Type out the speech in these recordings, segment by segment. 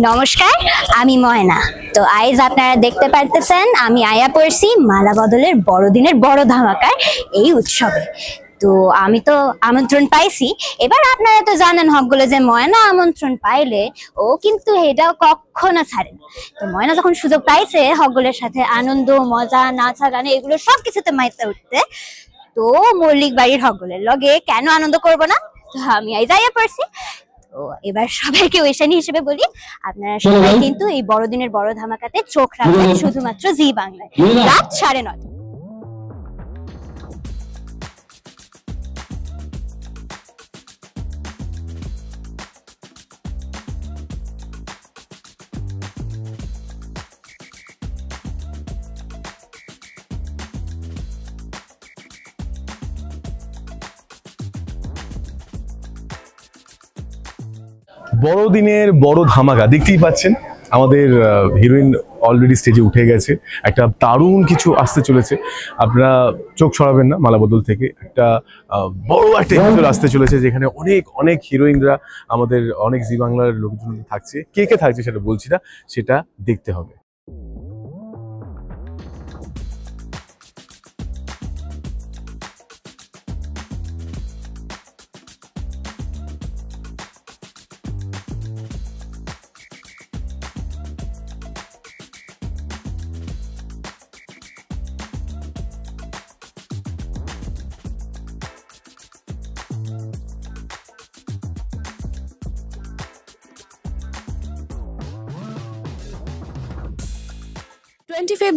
নমস্কার, আমি ময়না। তো আজ আপনারা দেখতে পারতেছেন আমি আয়া পড়ছি মালা বদলের বড়দিনের বড় ধামাকার এই উৎসবে। তো আমি তো আমন্ত্রণ পাইছি, এবার আপনারা তো জানেন হকগুলো যে ময়না আমন্ত্রণ পাইলে ও কিন্তু এটা কখনো ছাড়ে না। তো ময়না যখন সুযোগ পাইছে হকগুলোর সাথে আনন্দ মজা নাচা গানে এগুলো সবকিছুতে মাইতে উঠতে, তো মল্লিক বাড়ির হকগুলোর লগে কেন আনন্দ করব না। তো আমি আজ আয়া পড়ছি। তো এবার সবাইকে ওয়েশানি হিসেবে বলি, আপনারা সবাই কিন্তু এই বড়দিনের বড় ধামাকাতে চোখ রাখবেন শুধুমাত্র জি বাংলায় রাত 9:30। বড়দিনের বড় ধামাকা দেখতেই পাচ্ছেন, আমাদের হিরোইন অলরেডি স্টেজে উঠে গেছে। একটা দারুণ কিছু আসতে চলেছে, আপনারা চোখ সরাবেন না। মালাবদল থেকে একটা বড় একটা এপিসোড আসতে চলেছে, যেখানে অনেক অনেক হিরোইনরা আমাদের অনেক জি বাংলার লোকজন থাকছে। কে কে থাকছে সেটা বলছি না, সেটা দেখতে হবে।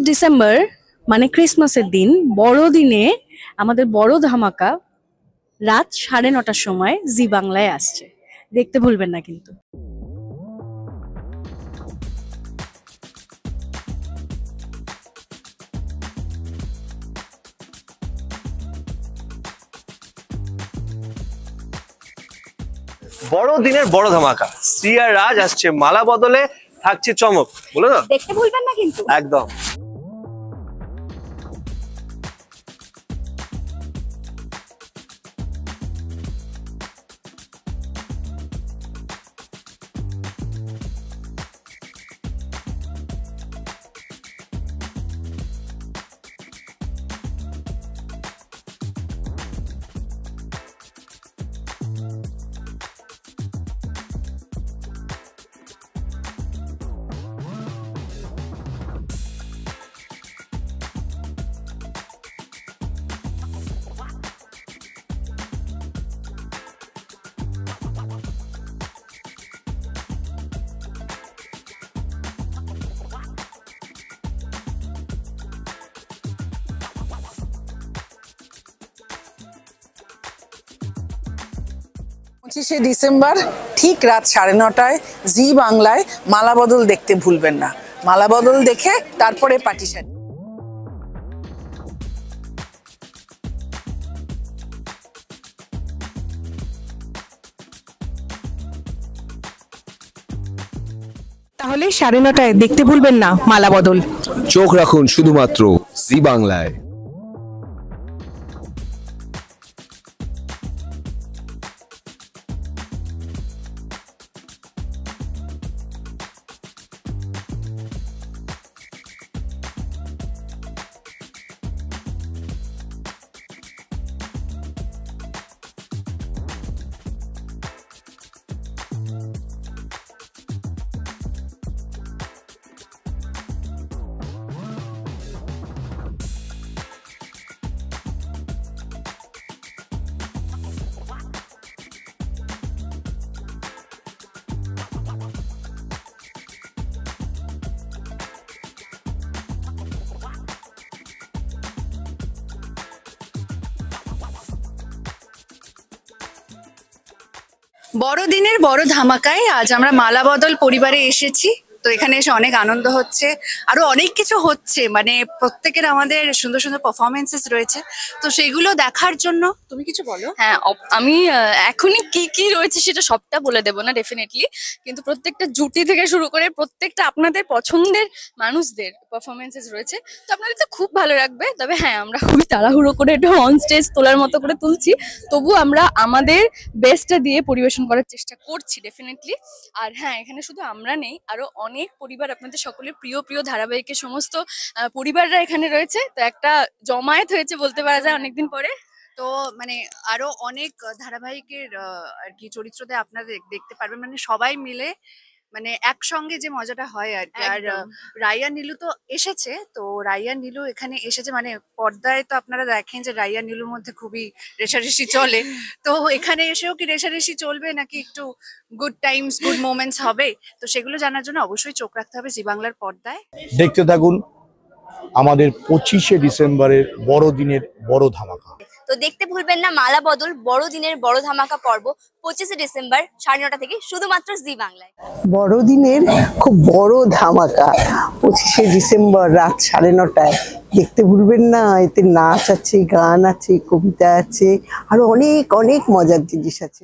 ডিসেম্বর মানে ক্রিসমাসের দিন, বড়দিনে আমাদের বড় ধামাকা রাত 9:30টার সময় জি বাংলায় আসছে, দেখতে ভুলবেন না কিন্তু। বড়দিনের বড় ধামাকা, শ্রী আর রাজ আসছে মালা বদলে, থাকছে চমক, বলো না, দেখতে ভুলবেন না কিন্তু একদম। ডিসেম্বর ঠিক রাত 9:30টায় জি বাংলায় মালা বদল দেখতে ভুলবেন না। মালা বদল দেখে তারপরে পাটিসারি। তাহলে 9:30টায় দেখতে ভুলবেন না মালা বদল। চোখ রাখুন শুধুমাত্র জি বাংলায়। বড়দিনের বড় ধামাকায় আজ আমরা মালা বদল পরিবারে এসেছি। তো এখানে এসে অনেক আনন্দ হচ্ছে, আরো অনেক কিছু হচ্ছে, মানে প্রত্যেকের আমাদের সুন্দর সুন্দর পারফরমেন্সেস রয়েছে, তো সেগুলো দেখার জন্য। তুমি কিছু বলো। হ্যাঁ, আমি এখনই কি কি রয়েছে সেটা সবটা বলে দেবো না ডেফিনেটলি, কিন্তু প্রত্যেকটা জুটি থেকে শুরু করে প্রত্যেকটা আপনাদের পছন্দের মানুষদের পারফরমেন্সেস রয়েছে, তো আপনাদের তো খুব ভালো লাগবে। তবে হ্যাঁ, আমরা খুবই তাড়াহুড়ো করে এটা অন স্টেজ তোলার মতো করে তুলছি, তবু আমরা আমাদের বেস্টটা দিয়ে পরিবেশন করার চেষ্টা করছি ডেফিনেটলি। আর হ্যাঁ, এখানে শুধু আমরা নেই, আরো অনেক পরিবার, আপনাদের সকলের প্রিয় প্রিয় ধারাবাহিকের সমস্ত পরিবাররা এখানে রয়েছে, তো একটা জমায়েত হয়েছে বলতে পারা যায় অনেকদিন পরে। তো মানে আরো অনেক ধারাবাহিকের আর কি চরিত্রতে আপনারা দেখতে পারবেন, মানে সবাই মিলে মানে একসঙ্গে যে মজাটা হয় আর কি। আর একদম। রাইয়া নীলু তো এসেছে, তো রাইয়া নীলু এখানে এসেছে, মানে পর্দায় তো আপনারা দেখেন যে রাইয়া নীলুর মধ্যে খুবই রেষারেষি চলে, তো এখানে এসেও কি রেষারেষি চলবে নাকি একটু গুড টাইমস গুড মোমেন্টস হবে, তো সেগুলো জানার জন্য অবশ্যই চোখ রাখতে হবে জি বাংলার পর্দায়। দেখতে থাকুন আমাদের 25শে ডিসেম্বরের বড়দিনের বড় ধামাকা। তো দেখতে ভুলবেন না মালা বদল বড়দিনের বড় ধামাকা পর্ব 25শে ডিসেম্বর 9:30 থেকে শুধুমাত্র জি বাংলায়। বড়দিনের খুব বড় ধামাকা 25শে ডিসেম্বর রাত 9:30টায় দেখতে ভুলবেন না। এতে নাচ আছে, গান আছে, কবিতা আছে, আরো অনেক অনেক মজার জিনিস আছে।